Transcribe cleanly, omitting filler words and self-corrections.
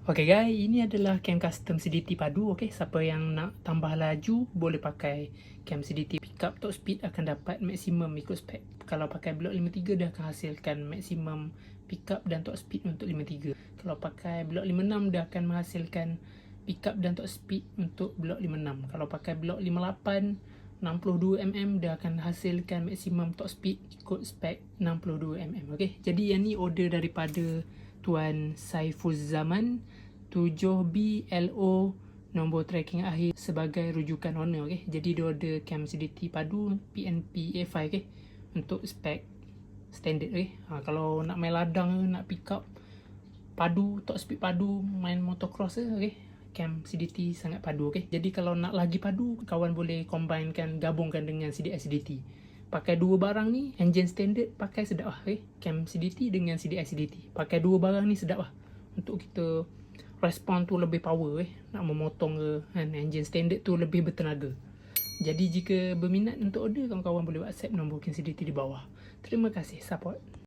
Okay guys, ini adalah cam custom CDT padu. Okay, siapa yang nak tambah laju boleh pakai cam CDT. Pickup top speed akan dapat maksimum ikut spek. Kalau pakai blok 53 dia akan hasilkan maksimum pickup dan top speed untuk 53. Kalau pakai blok 56 dia akan menghasilkan pickup dan top speed untuk blok 56. Kalau pakai blok 58 62mm dia akan hasilkan maksimum top speed ikut spek 62mm. Okay, jadi yang ni order daripada Tuan Saiful Zaman 7BLO, nombor tracking akhir sebagai rujukan owner. Okay, jadi dia order cam CDT padu PNP A5 okay, untuk spek standard. Okay, kalau nak main ladang, nak pick up padu, top speed padu, main motocross okay, cam CDT sangat padu. Okay, jadi kalau nak lagi padu, kawan boleh combinekan, gabungkan dengan CDI CDT. Pakai dua barang ni, engine standard pakai sedap lah. Okay, cam CDT dengan CDI CDT, pakai dua barang ni sedap lah untuk kita respon tu lebih power. Nak memotong ke kan, engine standard tu lebih bertenaga. Jadi jika berminat untuk order, kawan-kawan boleh WhatsApp nombor cam CDT di bawah. Terima kasih support.